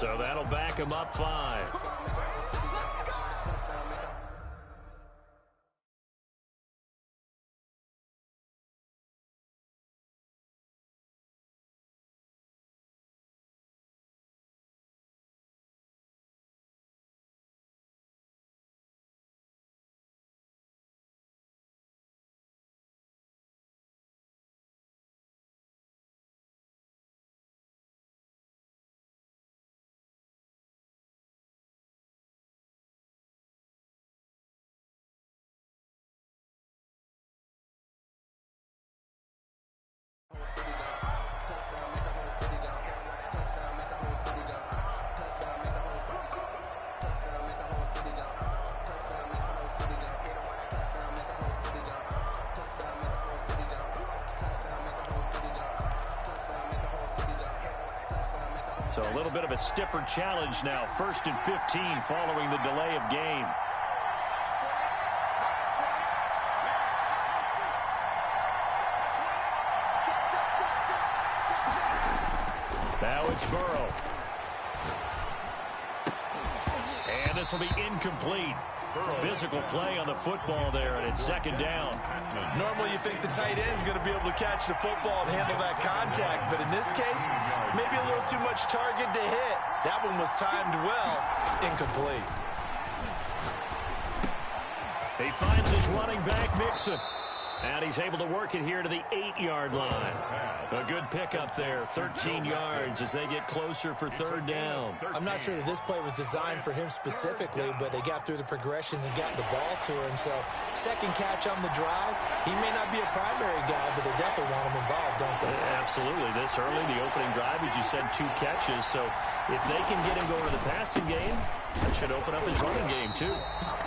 So that'll back him up 5. So a little bit of a stiffer challenge now. 1st and 15 following the delay of game. Now it's Burrow. And this will be incomplete. Physical play on the football there, and it's 2nd down. Normally you think the tight end's going to be able to catch the football and handle that contact, but in this case, maybe a little too much target to hit. That one was timed well. Incomplete. He finds his running back, Mixon. And he's able to work it here to the 8-yard line. A good pickup there, 13 yards as they get closer for 3rd down. I'm not sure that this play was designed for him specifically, but they got through the progressions and got the ball to him. So 2nd catch on the drive. He may not be a primary guy, but they definitely want him involved, don't they? Yeah, absolutely. This early, the opening drive, as you said, 2 catches. So if they can get him going to the passing game, that should open up his running game too.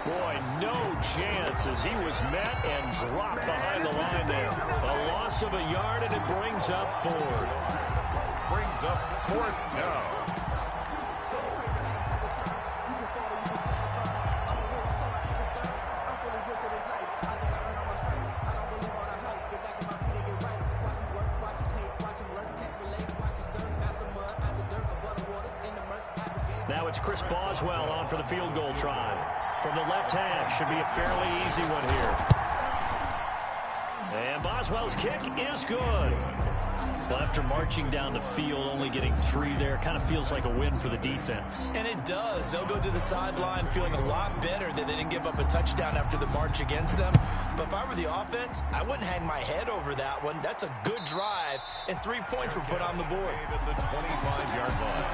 Boy, no chance as he was met and dropped behind the line there. A loss of a yard, and it brings up 4th. Brings up 4th down. Now it's Chris Boswell on for the field goal try. From the left hash, should be a fairly easy one here. And Boswell's kick is good. Well, after marching down the field, only getting 3 there, kind of feels like a win for the defense. And it does. They'll go to the sideline feeling a lot better that they didn't give up a touchdown after the march against them. But if I were the offense, I wouldn't hang my head over that one. That's a good drive, and 3 points were put on the board. At the 25-yard line.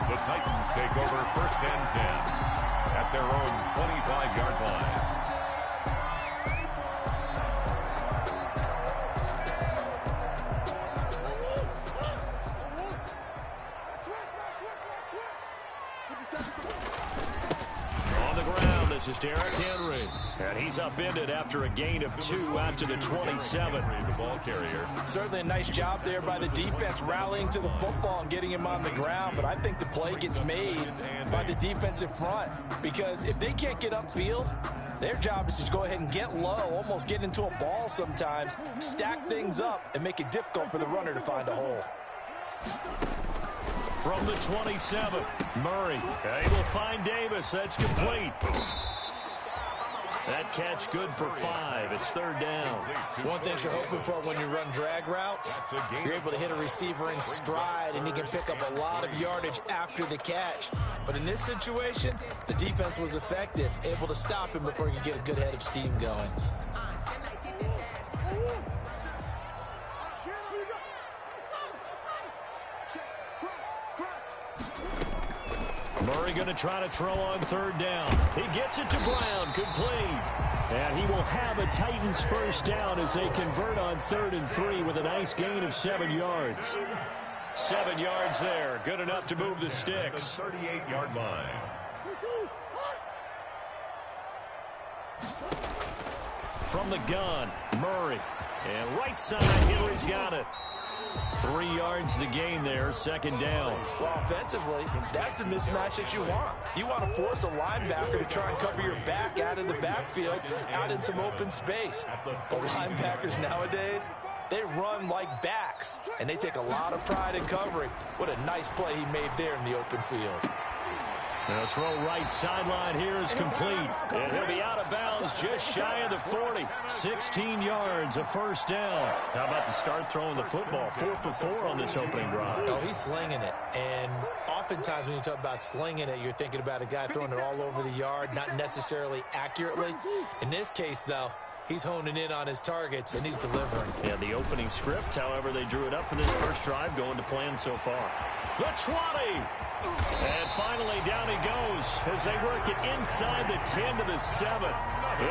The Titans take over 1st and 10 at their own 25-yard line. On the ground, this is Derrick Henry. And he's upended after a gain of 2 out to the 27. The ball carrier. Certainly a nice job there by the defense rallying to the football and getting him on the ground, but I think the play gets made by the defensive front because if they can't get upfield, their job is to go ahead and get low, almost get into a ball sometimes, stack things up, and make it difficult for the runner to find a hole. From the 27, Murray able to find Davis. That's complete. That catch good for 5. It's 3rd down. One thing you're hoping for when you run drag routes, you're able to hit a receiver in stride, and he can pick up a lot of yardage after the catch. But in this situation, the defense was effective, able to stop him before he could get a good head of steam going. Murray going to try to throw on 3rd down. He gets it to Brown, complete. And he will have a Titans 1st down as they convert on 3rd and 3 with a nice gain of 7 yards. 7 yards there, good enough to move the sticks. 38-yard line. From the gun, Murray. And right side, Henry's got it. 3 yards to gain there, 2nd down. Well, offensively, that's the mismatch that you want. You want to force a linebacker to try and cover your back out of the backfield, out in some open space. But linebackers nowadays, they run like backs, and they take a lot of pride in covering. What a nice play he made there in the open field. The throw right sideline here is complete. And he'll be out of bounds just shy of the 40. 16 yards, a first down. How about the start throwing the football? 4 for 4 on this opening drive. Oh, he's slinging it. And oftentimes when you talk about slinging it, you're thinking about a guy throwing it all over the yard, not necessarily accurately. In this case, though, he's honing in on his targets, and he's delivering. Yeah, the opening script, however, they drew it up for this first drive, going to plan so far. The 20. And finally, down he goes as they work it inside the 10 to the 7.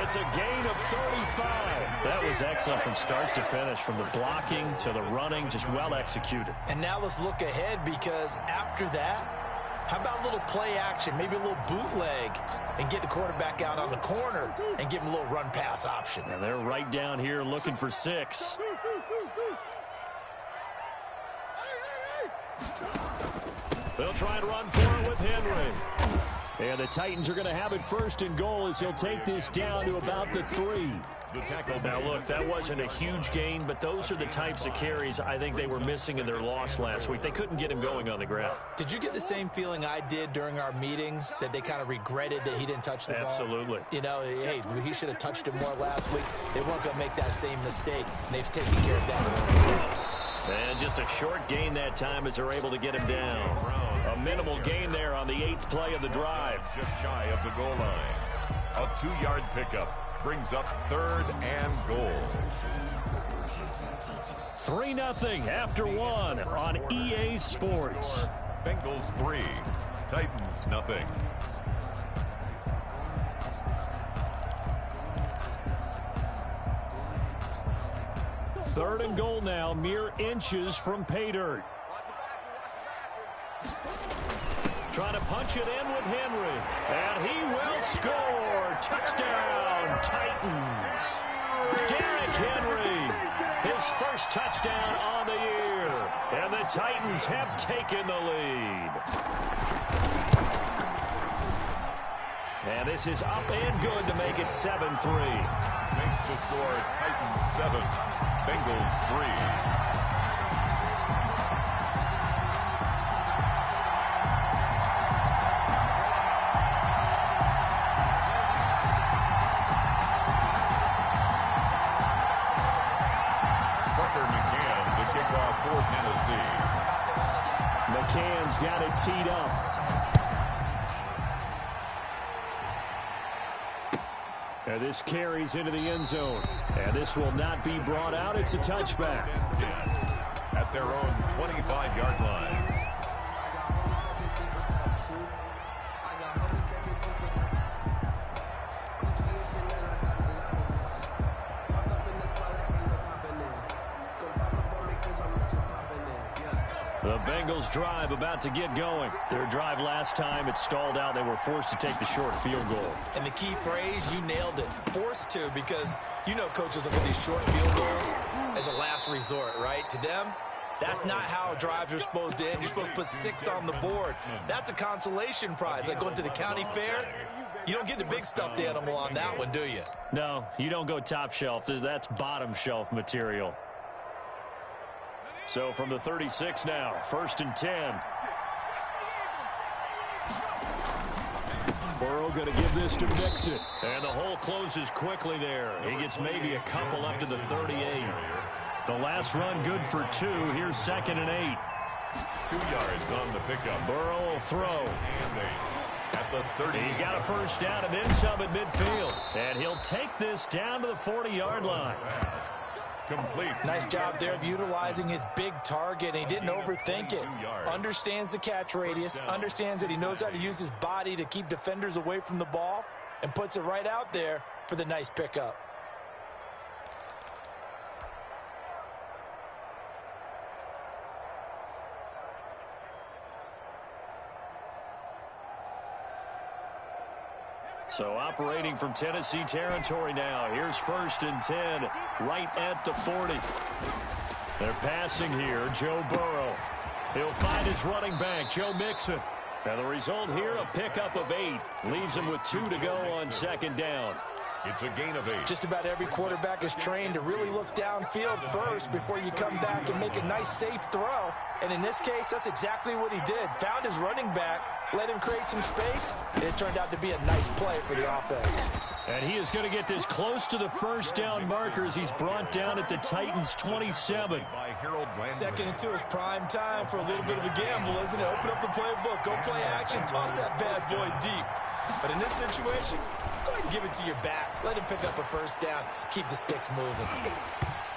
It's a gain of 35. That was excellent from start to finish, from the blocking to the running, just well executed. And now let's look ahead, because after that, how about a little play action, maybe a little bootleg, and get the quarterback out on the corner and give him a little run-pass option. And they're right down here looking for 6. They'll try and run for it with Henry. And the Titans are going to have it first and goal as he'll take this down to about the 3. Now, look, that wasn't a huge gain, but those are the types of carries I think they were missing in their loss last week. They couldn't get him going on the ground. Did you get the same feeling I did during our meetings, that they kind of regretted that he didn't touch the ball? Absolutely. You know, hey, he should have touched it more last week. They weren't going to make that same mistake, and they've taken care of that. And just a short gain that time as they're able to get him down. A minimal gain there on the 8th play of the drive. Just shy of the goal line. A 2-yard pickup brings up 3rd and goal. 3-0 after 1 on EA Sports. Bengals 3, Titans nothing. Third and goal now, mere inches from pay dirt. Trying to punch it in with Henry. And he will score. Touchdown, Titans. Derrick Henry, his first touchdown on the year. And the Titans have taken the lead. And this is up and good to make it 7-3. Makes the score Titans 7, Bengals 3. McCann's got it teed up. And this carries into the end zone. And this will not be brought out. It's a touchback. At their own 25-yard line. The Bengals drive about to get going. Their drive last time, it stalled out. They were forced to take the short field goal. And the key phrase, you nailed it. Forced to, because you know coaches look at these short field goals as a last resort, right? To them, that's not how drives are supposed to end. You're supposed to put 6 on the board. That's a consolation prize. Like going to the county fair, you don't get the big stuffed animal on that one, do you? No, you don't go top shelf. That's bottom shelf material. So from the 36 now, 1st and 10. Burrow going to give this to Mixon. And the hole closes quickly there. He gets maybe a couple up to the 38. The last run good for 2. Here's 2nd and 8. 2 yards on the pickup. Burrow will throw. At the 30. He's got a first down and then some at midfield. And he'll take this down to the 40-yard line. Complete. Nice job there of utilizing his big target. And he didn't overthink it. Understands the catch radius. Understands that he knows how to use his body to keep defenders away from the ball. And puts it right out there for the nice pickup. So operating from Tennessee territory now. Here's 1st and 10, right at the 40. They're passing here, Joe Burrow. He'll find his running back, Joe Mixon. And the result here, a pickup of 8. Leaves him with 2 to go on 2nd down. It's a gain of 8. Just about every quarterback is trained to really look downfield first before you come back and make a nice, safe throw. And in this case, that's exactly what he did. Found his running back, let him create some space, and it turned out to be a nice play for the offense. And he is going to get this close to the first down markers. He's brought down at the Titans' 27. Second and 2 is prime time for a little bit of a gamble, isn't it? Open up the playbook, go play action, toss that bad boy deep. But in this situation, go ahead and give it to your back. Let him pick up a first down. Keep the sticks moving.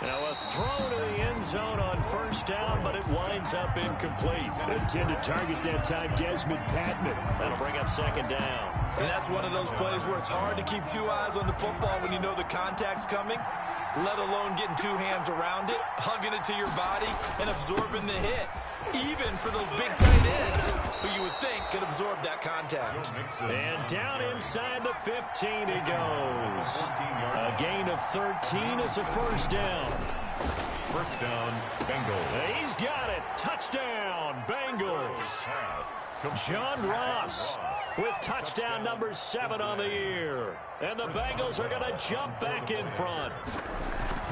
Now a throw to the end zone on first down, but it winds up incomplete. Intended target that time, Desmond Patman. That'll bring up second down. And that's one of those plays where it's hard to keep 2 eyes on the football when you know the contact's coming, let alone getting 2 hands around it, hugging it to your body, and absorbing the hit. Even for those big tight ends who you would think could absorb that contact. And down inside the 15 he goes. A gain of 13. It's a first down. First down, Bengals. He's got it. Touchdown, Bengals. John Ross with touchdown number 7 on the year. And the Bengals are going to jump back in front.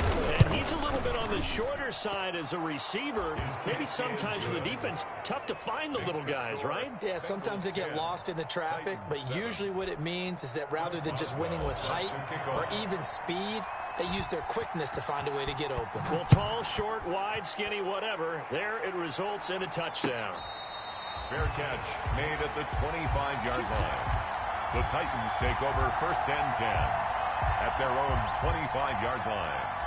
And he's a little bit on the shorter side as a receiver. Maybe sometimes for the defense, tough to find the little guys, right? Yeah, sometimes they get lost in the traffic, but usually what it means is that rather than just winning with height or even speed, they use their quickness to find a way to get open. Well, tall, short, wide, skinny, whatever, there it results in a touchdown. Fair catch made at the 25-yard line. The Titans take over first and 10 at their own 25-yard line.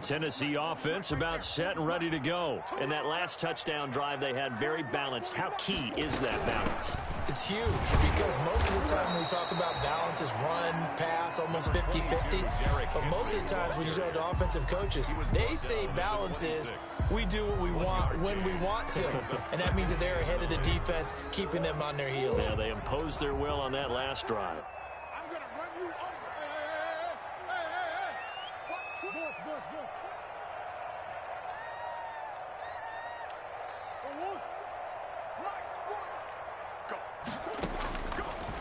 Tennessee offense about set and ready to go. And that last touchdown drive they had very balanced. How key is that balance? It's huge because most of the time when we talk about balance is run, pass, almost 50-50. But most of the times when you talk to offensive coaches, they say balance is we do what we want when we want to. And that means that they're ahead of the defense, keeping them on their heels. Yeah, they imposed their will on that last drive.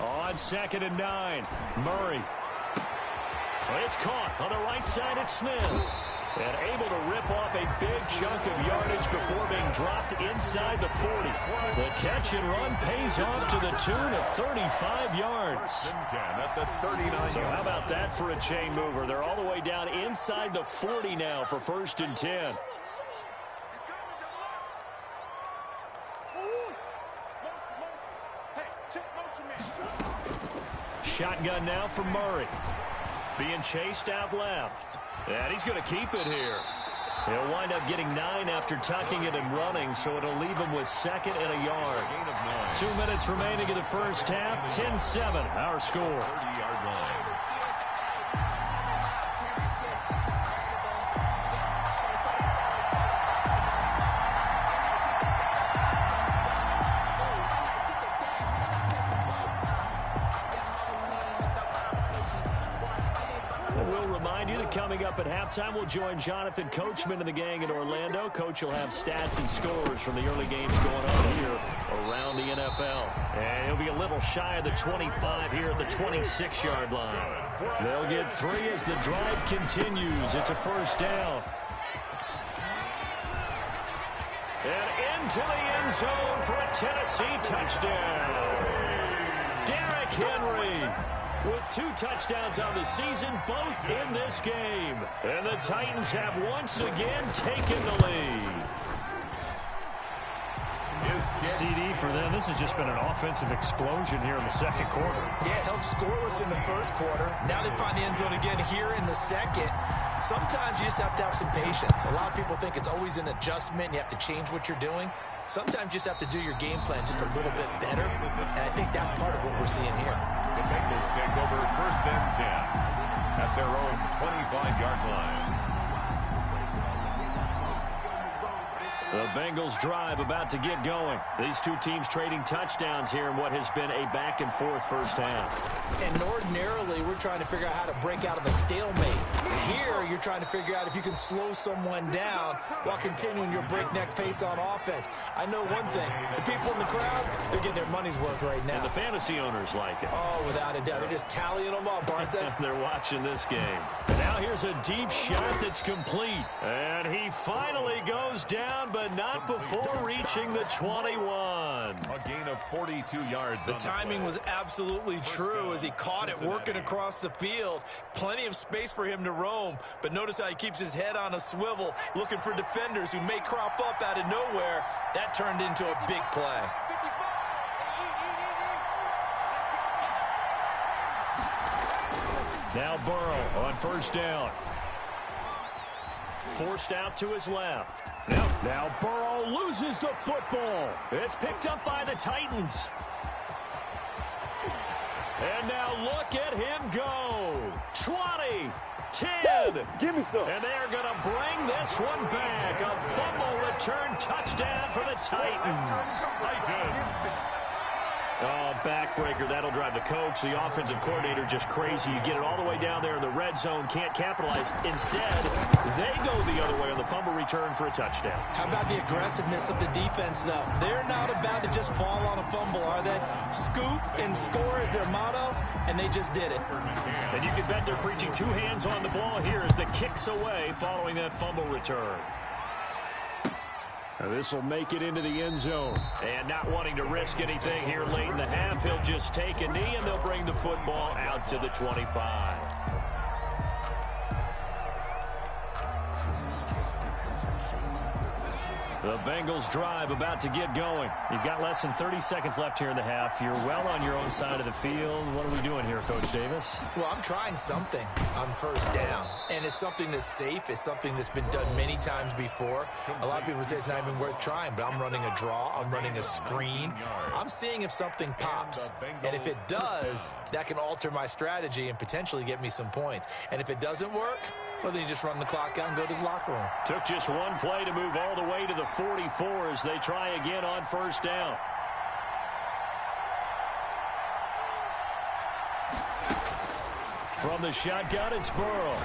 On 2nd and 9, Murray. It's caught on the right side at Smith. And able to rip off a big chunk of yardage before being dropped inside the 40. The catch and run pays off to the tune of 35 yards. So how about that for a chain mover? They're all the way down inside the 40 now for 1st and 10. Shotgun now for Murray. Being chased out left. And he's going to keep it here. He'll wind up getting 9 after tucking it and running, so it'll leave him with 2nd and a yard. 2 minutes remaining in the first half. 10-7, our score. 30-yard line. Coming up at halftime, we'll join Jonathan Coachman and the gang in Orlando. Coach will have stats and scores from the early games going on here around the NFL. And he'll be a little shy of the 25 here at the 26-yard line. They'll get 3 as the drive continues. It's a first down. And into the end zone for a Tennessee touchdown. Derrick Henry with 2 touchdowns on the season, both in this game. And the Titans have once again taken the lead. CD for them. This has just been an offensive explosion here in the second quarter. Yeah, held scoreless in the first quarter. Now they find the end zone again here in the second. Sometimes you just have to have some patience. A lot of people think it's always an adjustment. You have to change what you're doing. Sometimes you just have to do your game plan just a little bit better. And I think that's part of what we're seeing here. The Bengals take over 1st and 10 at their own 25-yard line. The Bengals drive about to get going. These two teams trading touchdowns here in what has been a back-and-forth first half. And ordinarily, we're trying to figure out how to break out of a stalemate. Here, you're trying to figure out if you can slow someone down while continuing your breakneck pace on offense. I know one thing. The people in the crowd, they're getting their money's worth right now. And the fantasy owners like it. Oh, without a doubt. They're just tallying them up, aren't they? They're watching this game. And now here's a deep shot that's complete. And he finally goes down, but not before reaching the 21. A gain of 42 yards. The timing was absolutely true as he caught it working across the field. Plenty of space for him to roam, but notice how he keeps his head on a swivel, looking for defenders who may crop up out of nowhere. That turned into a big play. Now Burrow on first down. Forced out to his left. Now Burrow loses the football. It's picked up by the Titans. And now look at him go. 20, 10. Give me some. And they're going to bring this one back. A fumble return touchdown for the Titans. Oh, backbreaker. That'll drive the coach, the offensive coordinator, just crazy. You get it all the way down there in the red zone, can't capitalize. Instead, they go the other way on the fumble return for a touchdown. How about the aggressiveness of the defense, though? They're not about to just fall on a fumble, are they? Scoop and score is their motto, and they just did it. And you can bet they're preaching two hands on the ball here as the kick's away following that fumble return. This will make it into the end zone. And not wanting to risk anything here late in the half, he'll just take a knee, and they'll bring the football out to the 25. The Bengals drive about to get going. You've got less than 30 seconds left here in the half. You're well on your own side of the field. What are we doing here, Coach Davis? Well, I'm trying something on first down, and it's something that's safe. It's something that's been done many times before. A lot of people say it's not even worth trying, but I'm running a draw. I'm running a screen. I'm seeing if something pops, and if it does, that can alter my strategy and potentially get me some points. And if it doesn't work, well, then you just run the clock out and go to the locker room. Took just one play to move all the way to the 44 as they try again on first down. From the shotgun, it's Burrow.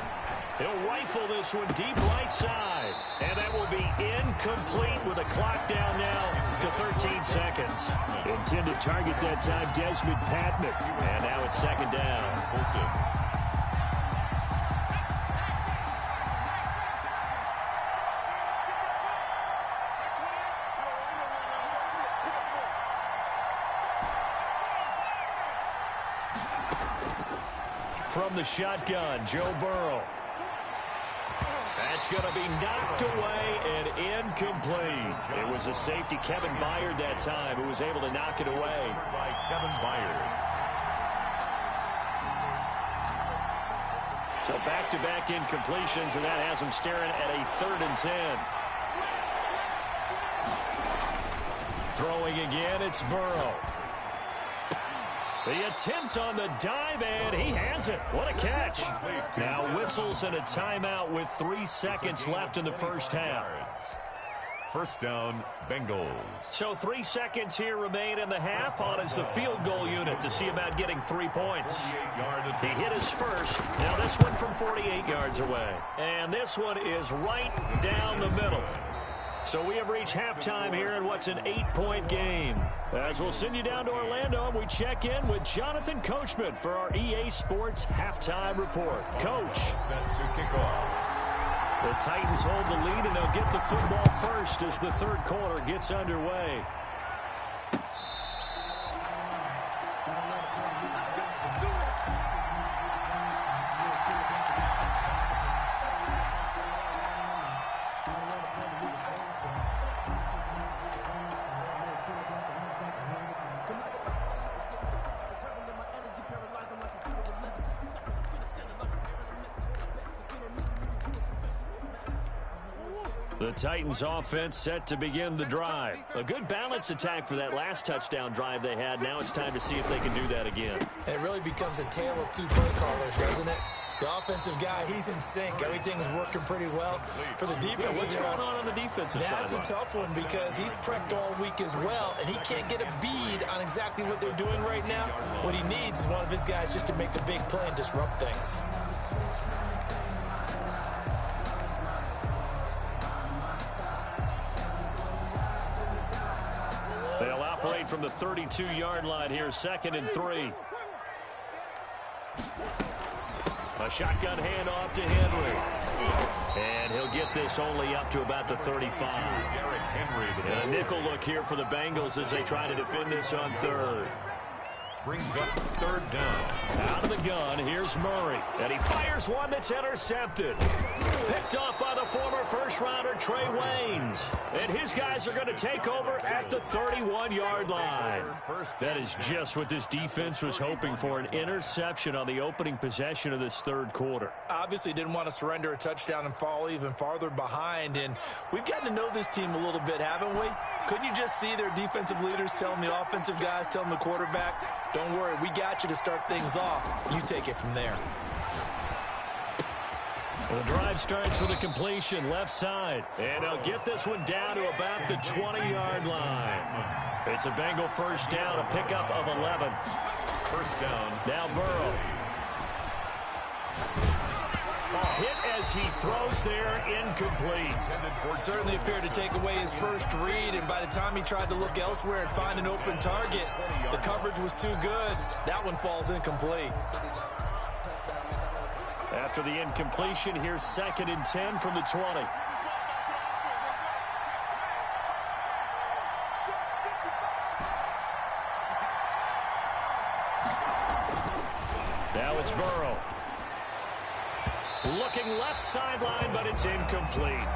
He'll rifle this one deep right side. And that will be incomplete with the clock down now to 13 seconds. Intended target that time, Desmond Patman. And now it's second down. From the shotgun, Joe Burrow. That's going to be knocked away and incomplete. It was a safety, Kevin Byard, that time, who was able to knock it away. By Kevin Byard. So back-to-back incompletions, and that has him staring at a 3rd and 10. Throwing again, it's Burrow. The attempt on the dive, and he has it. What a catch. Now whistles and a timeout with 3 seconds left in the first half. First down, Bengals. So 3 seconds here remain in the half on as the field goal unit to see about getting 3 points. He hit his first. Now this one from 48 yards away. And this one is right down the middle. So we have reached halftime here in what's an 8-point game. As we'll send you down to Orlando, and we check in with Jonathan Coachman for our EA Sports Halftime Report. Coach. Set to kick off. The Titans hold the lead, and they'll get the football first as the third quarter gets underway. The Titans offense set to begin the drive. A good balance attack for that last touchdown drive they had. Now it's time to see if they can do that again. It really becomes a tale of two play callers, doesn't it? The offense offensive guy. He's in sync. Everything's working pretty well for the defense. What's going on the defensive side? That's a tough one because he's prepped all week as well, and he can't get a bead on exactly what they're doing right now. What he needs is one of his guys just to make a big play and disrupt things. They'll operate from the 32-yard line here, 2nd and 3. A shotgun handoff to Henry. And he'll get this only up to about the 35. And a nickel look here for the Bengals as they try to defend this on 3rd. Brings up 3rd down. Out of the gun, here's Murray. And he fires one that's intercepted. Picked off by the former first-rounder Trey Waynes. And his guys are going to take over at the 31-yard line. That is just what this defense was hoping for, an interception on the opening possession of this 3rd quarter. Obviously didn't want to surrender a touchdown and fall even farther behind. And we've gotten to know this team a little bit, haven't we? Couldn't you just see their defensive leaders telling the offensive guys, telling the quarterback, don't worry, we got you to start things off. You take it from there. The drive starts with a completion left side. And they'll get this one down to about the 20-yard line. It's a Bengal first down, a pickup of 11. First down. Now Burrow. Hit as he throws there, incomplete. Certainly appeared to take away his first read, and by the time he tried to look elsewhere and find an open target, the coverage was too good. That one falls incomplete. After the incompletion, here's 2nd and 10 from the 20. Now it's Burrow. Looking left sideline, but it's incomplete.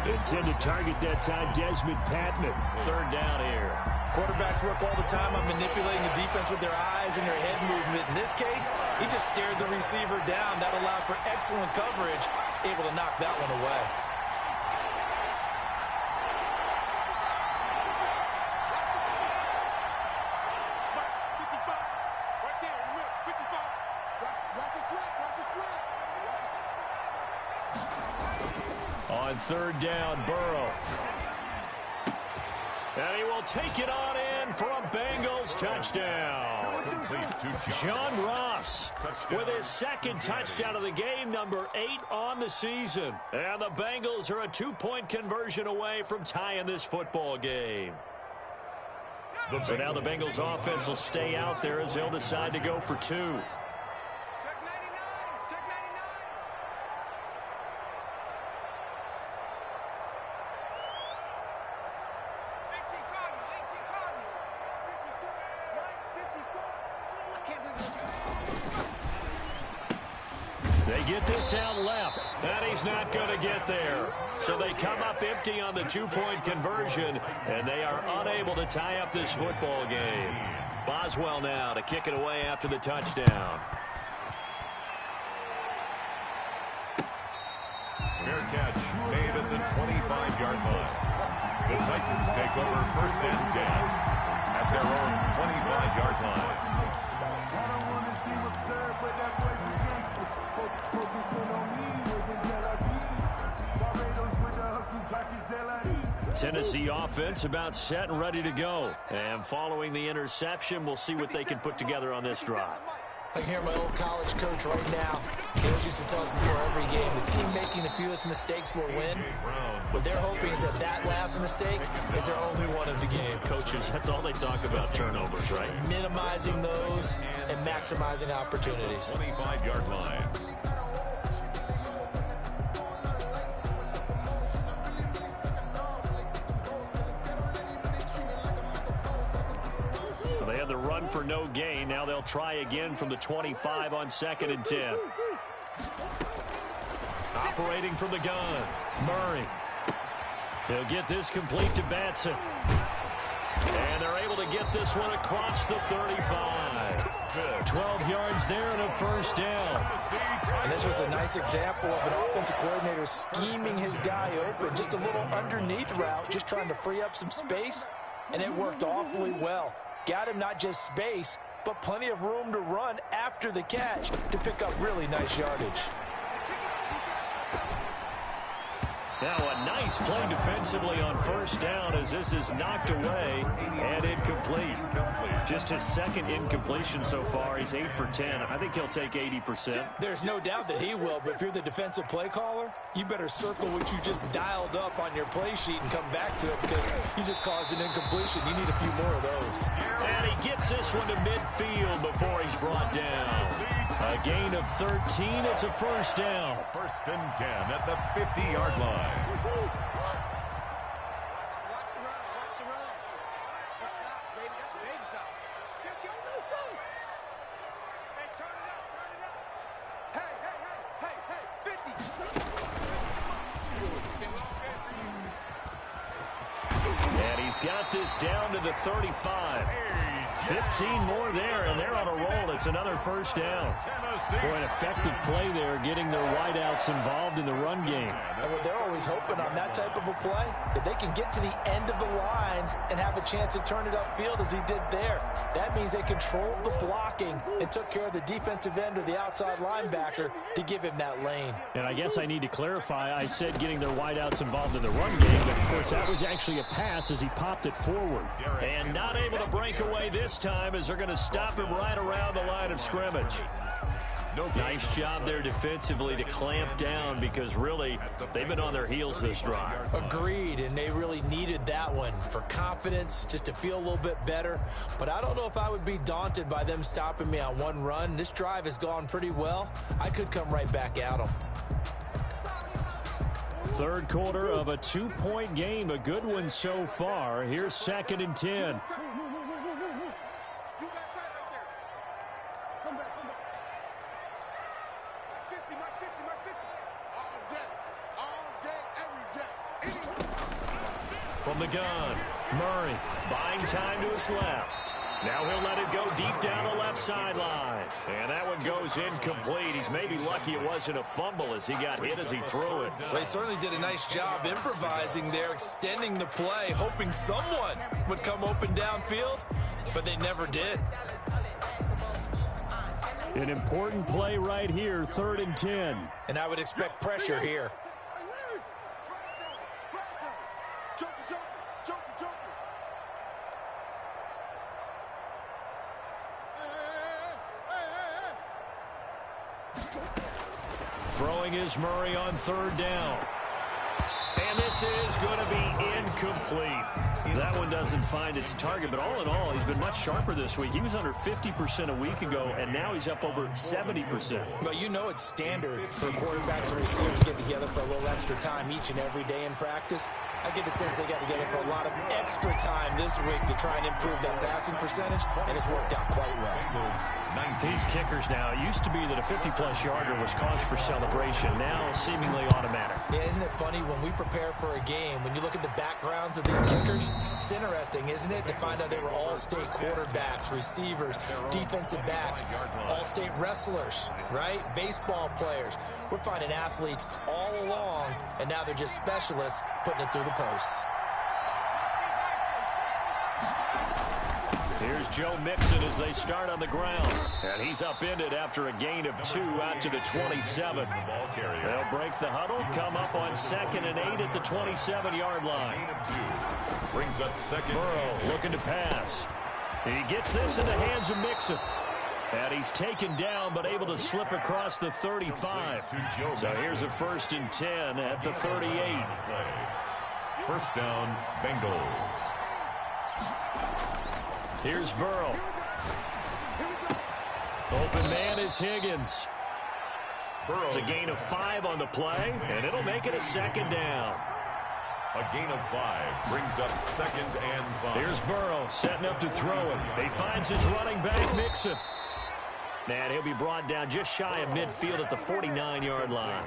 Intended target that time, Desmond Patman. 3rd down here. Quarterbacks work all the time on manipulating the defense with their eyes and their head movement. In this case, he just stared the receiver down. That allowed for excellent coverage, able to knock that one away. On 3rd down, Burrow. And he will take it on in for a Bengals touchdown. John Ross with his 2nd touchdown of the game, number 8 on the season. And the Bengals are a 2-point conversion away from tying this football game. So now the Bengals offense will stay out there as they'll decide to go for 2. They get this out left, and he's not going to get there. So they come up empty on the 2-point conversion, and they are unable to tie up this football game. Boswell now to kick it away after the touchdown. Fair catch made at the 25-yard line. The Titans take over 1st and 10 at their own 25-yard line. Tennessee offense about set and ready to go. And following the interception, we'll see what they can put together on this drive. I can hear my old college coach right now. He always used to tell us before every game, the team making the fewest mistakes will win. What they're hoping is that last mistake is their only one of the game. Coaches, that's all they talk about, turnovers, right? Minimizing those and maximizing opportunities. 25-yard line. They had the run for no gain. Now they'll try again from the 25 on 2nd and 10. Operating from the gun, Murray. He'll get this complete to Batson. And they're able to get this one across the 35. 12 yards there and a first down. And this was a nice example of an offensive coordinator scheming his guy open. Just a little underneath route, just trying to free up some space. And it worked awfully well. Got him not just space, but plenty of room to run after the catch to pick up really nice yardage. Now a nice play defensively on first down as this is knocked away and incomplete. Just his second incompletion so far. He's 8 for 10. I think he'll take 80%. There's no doubt that he will, but if you're the defensive play caller, you better circle what you just dialed up on your play sheet and come back to it because you just caused an incompletion. You need a few more of those. And he gets this one to midfield before he's brought down. A gain of 13. It's a first down. First and 10 at the 50-yard line. And he's got this down to the 35. 15 more there, and they're on a roll. It's another first down. Boy, an effective play there, getting their wideouts involved in the run game. And what they're always hoping on that type of a play, if they can get to the end of the line and have a chance to turn it upfield as he did there, that means they controlled the blocking and took care of the defensive end or the outside linebacker to give him that lane. And I guess I need to clarify, I said getting their wideouts involved in the run game, but of course that was actually a pass as he popped it forward. And not able to break away this time as they're going to stop him right around the line of scrimmage. Nice job there defensively to clamp down because really they've been on their heels this drive. Agreed, and they really needed that one for confidence, just to feel a little bit better. But I don't know if I would be daunted by them stopping me on one run. This drive has gone pretty well. I could come right back at them. Third quarter of a 2-point game, a good one so far. Here's 2nd and 10. From the gun, Murray buying time to his left. Now he'll let it go deep down the left sideline. And that one goes incomplete. He's maybe lucky it wasn't a fumble as he got hit as he threw it. Well, he certainly did a nice job improvising there, extending the play, hoping someone would come open downfield, but they never did. An important play right here, 3rd and 10. And I would expect pressure here. Throwing is Murray on 3rd down. And this is going to be incomplete. That one doesn't find its target, but all in all, he's been much sharper this week. He was under 50% a week ago, and now he's up over 70%. Well, you know it's standard for quarterbacks and receivers to get together for a little extra time each and every day in practice. I get the sense they got together for a lot of extra time this week to try and improve that passing percentage, and it's worked out quite well. These kickers now, it used to be that a 50-plus yarder was cause for celebration. Now seemingly automatic. Yeah, isn't it funny when we prepare for a game, when you look at the backgrounds of these kickers, it's interesting, isn't it, to find out they were all-state quarterbacks, receivers, defensive backs, all-state wrestlers, right? Baseball players. We're finding athletes all along, and now they're just specialists putting it through the posts. Here's Joe Mixon as they start on the ground. And he's upended after a gain of 2 out to the 27. They'll break the huddle, come up on 2nd and 8 at the 27-yard line. Brings up 2nd. Burrow looking to pass. He gets this in the hands of Mixon. And he's taken down but able to slip across the 35. So here's a 1st and 10 at the 38. First down, Bengals. Here's Burrow. Open man is Higgins. It's a gain of 5 on the play, and it'll make it a 2nd down. A gain of 5 brings up 2nd and 5. Here's Burrow setting up to throw it. He finds his running back, Mixon. And he'll be brought down just shy of midfield at the 49-yard line.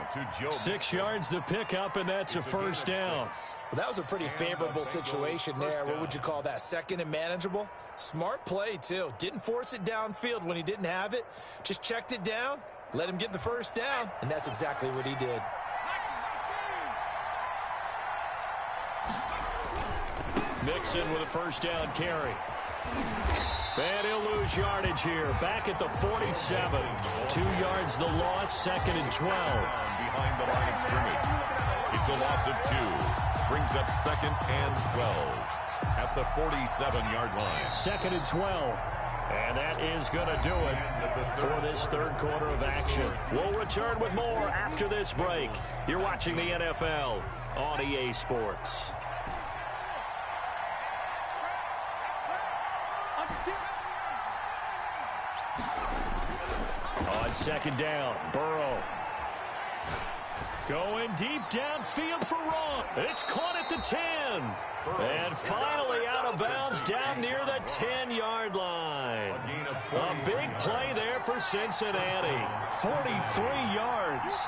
6 yards the pickup, and that's a 1st down. Well, that was a pretty favorable situation there. What would you call that? 2nd and manageable? Smart play, too. Didn't force it downfield when he didn't have it. Just checked it down, let him get the 1st down, and that's exactly what he did. Mixon with a 1st down carry. And he'll lose yardage here. Back at the 47. 2 yards the loss, 2nd and 12. Behind the line of scrimmage. It's a loss of 2. Brings up 2nd and 12 at the 47-yard line. 2nd and 12. And that is going to do it for this third quarter of action. We'll return with more after this break. You're watching the NFL on EA Sports. On 2nd down, Burrow. Going deep downfield for Ron. It's caught at the 10. And finally out of bounds down near the 10-yard line. A big play there for Cincinnati. 43 yards.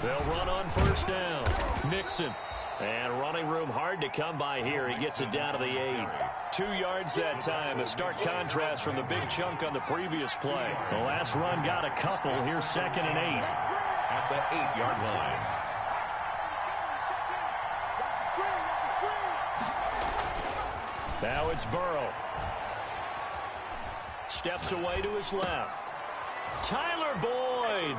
They'll run on 1st down. Mixon. And running room hard to come by here. He gets it down to the 8. 2 yards that time. A stark contrast from the big chunk on the previous play. The last run got a couple. Here's 2nd and 8. At the 8-yard line. Now it's Burrow. Steps away to his left. Tyler Boyd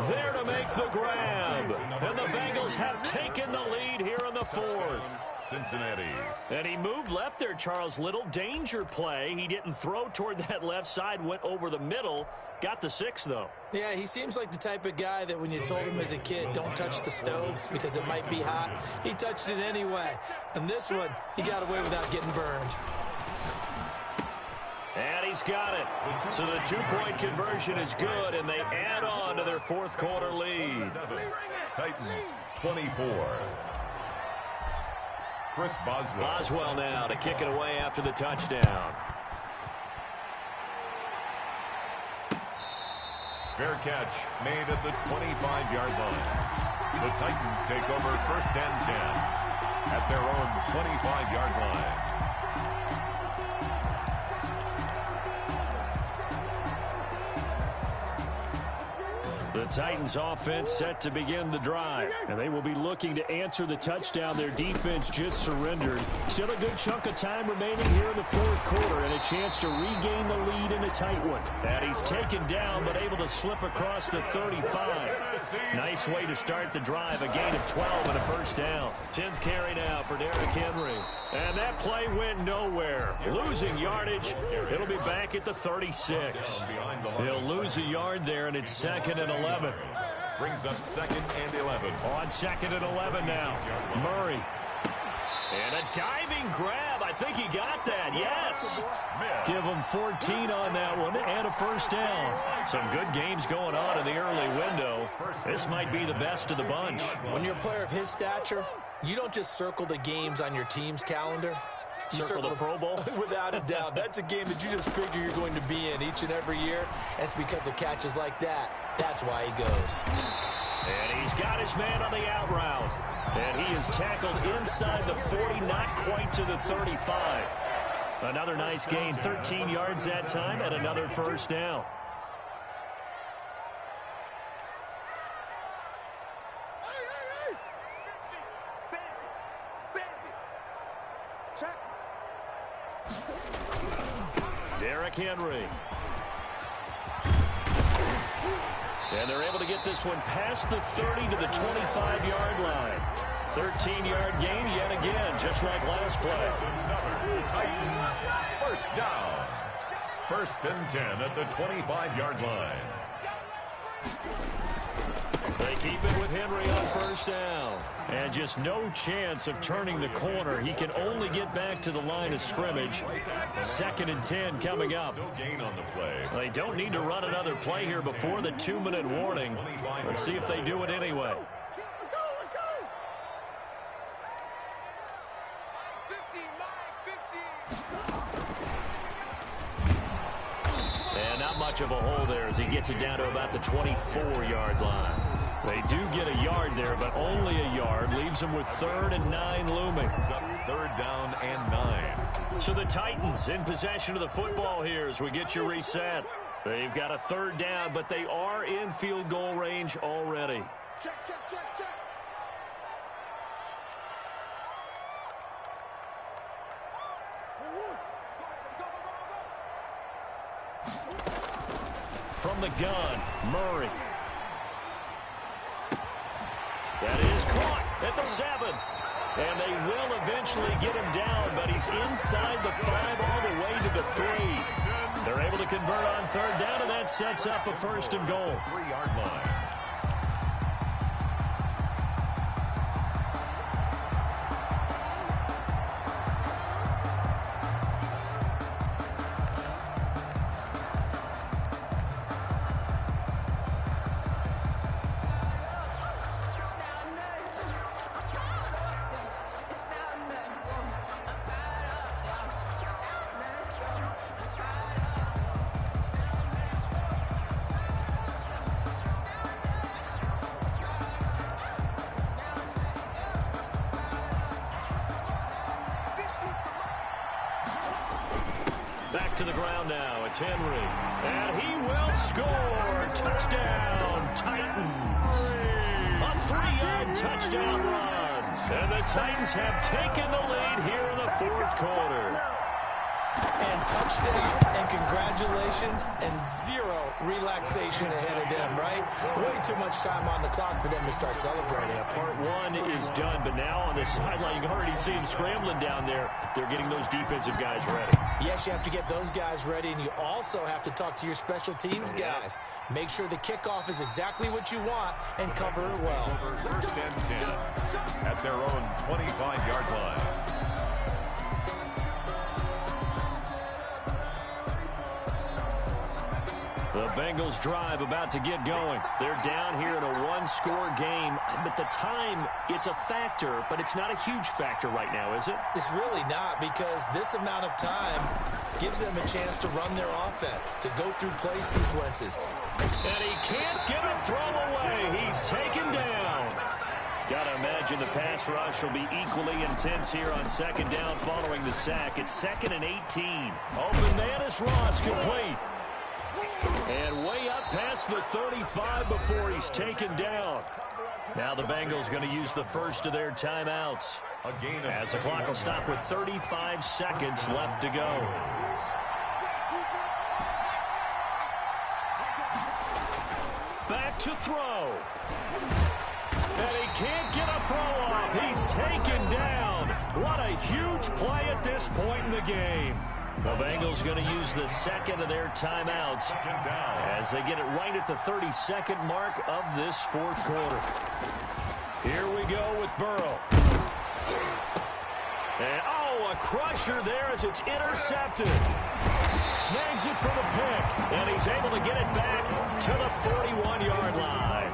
there to make the grab. And the Bengals have taken the lead here in the 4th. Cincinnati. And he moved left there, Charles. Little danger play. He didn't throw toward that left side, went over the middle. Got the 6, though. Yeah, he seems like the type of guy that when you told him as a kid, don't touch the stove because it might be hot, he touched it anyway. And this one, he got away without getting burned. And he's got it. So the 2-point conversion is good, and they add on to their 4th quarter lead. Titans 24. Chris Boswell. Boswell now to kick it away after the touchdown. Fair catch made at the 25-yard line. The Titans take over 1st and 10 at their own 25-yard line. The Titans offense set to begin the drive, and they will be looking to answer the touchdown their defense just surrendered. Still a good chunk of time remaining here in the 4th quarter and a chance to regain the lead in a tight one. And he's taken down but able to slip across the 35. Nice way to start the drive, a gain of 12 and a 1st down. 10th carry now for Derrick Henry. And that play went nowhere. Losing yardage. It'll be back at the 36. He'll lose a yard there, and it's 2nd and 11. Brings up 2nd and 11. On 2nd and 11 now. Murray. And a diving grab. I think he got that. Yes. Give him 14 on that one and a 1st down. Some good games going on in the early window. This might be the best of the bunch. When you're a player of his stature, you don't just circle the games on your team's calendar. You circle the Pro Bowl? Without a doubt. That's a game that you just figure you're going to be in each and every year. And it's because of catches like that. That's why he goes. And he's got his man on the out route. And he is tackled inside the 40, not quite to the 35. Another nice gain, 13 yards that time, and another 1st down. Derrick Henry. And they're able to get this one past the 30 to the 25-yard line. 13-yard gain yet again, just like last play. Titans 1st down. 1st and 10 at the 25-yard line. They keep it with Henry on 1st down. And just no chance of turning the corner. He can only get back to the line of scrimmage. 2nd and 10 coming up. No gain on the play. They don't need to run another play here before the 2-minute warning. Let's see if they do it anyway. And not much of a hole there as he gets it down to about the 24-yard line. They do get a yard there, but only a yard. Leaves them with 3rd and 9 looming. 3rd down and 9. So the Titans in possession of the football here as we get you reset. They've got a 3rd down, but they are in field goal range already. Check, check, check, check. From the gun, Murray. That is caught at the 7. And they will eventually get him down, but he's inside the 5 all the way to the 3. They're able to convert on third down, and that sets up a 1st and goal. 3-yard line. Back to the ground now. It's Henry. And he will score. Touchdown, Titans. A 3-yard touchdown run. And the Titans have taken the lead here in the 4th quarter. And touchdown, and congratulations, and 0 relaxation ahead of them, right? Way too much time on the clock for them to start celebrating. Part 1 is done, but now on the sideline, you can already see them scrambling down there. They're getting those defensive guys ready. Yes, you have to get those guys ready, and you also have to talk to your special teams guys. Make sure the kickoff is exactly what you want and cover it well. 1st and 10 at their own 25-yard line. The Bengals drive about to get going. They're down here in a 1-score game, but the time, it's a factor, but it's not a huge factor right now, is it? It's really not, because this amount of time gives them a chance to run their offense, to go through play sequences. And he can't get a throw away. He's taken down. Got to imagine the pass rush will be equally intense here on 2nd down following the sack. It's 2nd and 18. Open man is Ross, complete. And way up past the 35 before he's taken down. Now the Bengals going to use the first of their timeouts, as the clock will stop with 35 seconds left to go. Back to throw. And he can't get a throw off. He's taken down. What a huge play at this point in the game. The Bengals going to use the 2nd of their timeouts as they get it right at the 32nd mark of this 4th quarter. Here we go with Burrow. And, a crusher there as it's intercepted. Snags it for the pick, and he's able to get it back to the 41-yard line.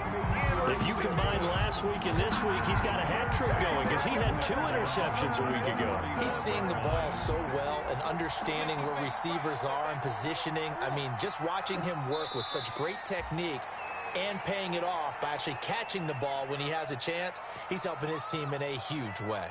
If you combine last week and this week, he's got a hat trick going because he had 2 interceptions a week ago. He's seeing the ball so well and understanding where receivers are and positioning. I mean, just watching him work with such great technique and paying it off by actually catching the ball when he has a chance, he's helping his team in a huge way.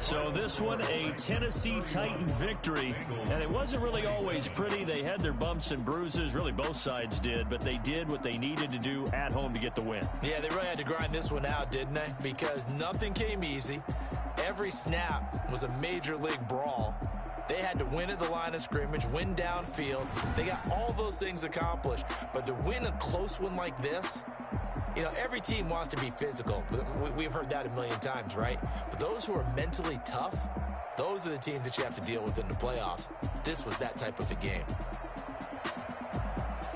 So this one, a Tennessee Titan victory, and it wasn't really always pretty. They had their bumps and bruises, really both sides did, but they did what they needed to do at home to get the win. Yeah, they really had to grind this one out, didn't they? Because nothing came easy. Every snap was a major league brawl. They had to win at the line of scrimmage, win downfield. They got all those things accomplished, but to win a close one like this, you know, every team wants to be physical. We've heard that a million times, right? But those who are mentally tough, those are the teams that you have to deal with in the playoffs. This was that type of a game.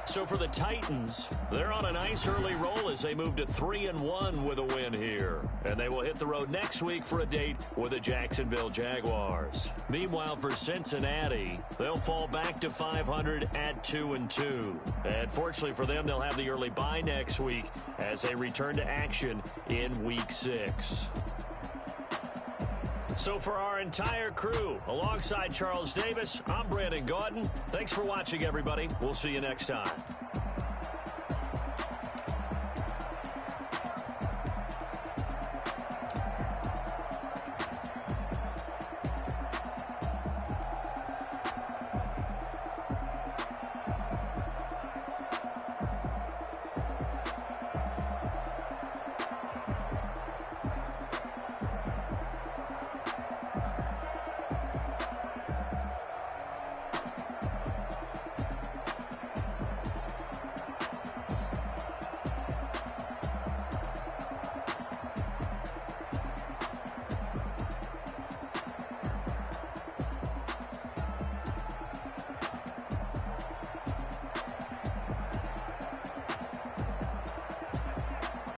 So for the Titans, they're on a nice early roll as they move to 3-1 with a win here. And they will hit the road next week for a date with the Jacksonville Jaguars. Meanwhile, for Cincinnati, they'll fall back to 500 at 2-2. And fortunately for them, they'll have the early bye next week as they return to action in Week 6. So for our entire crew, alongside Charles Davis, I'm Brandon Gaudin. Thanks for watching, everybody. We'll see you next time.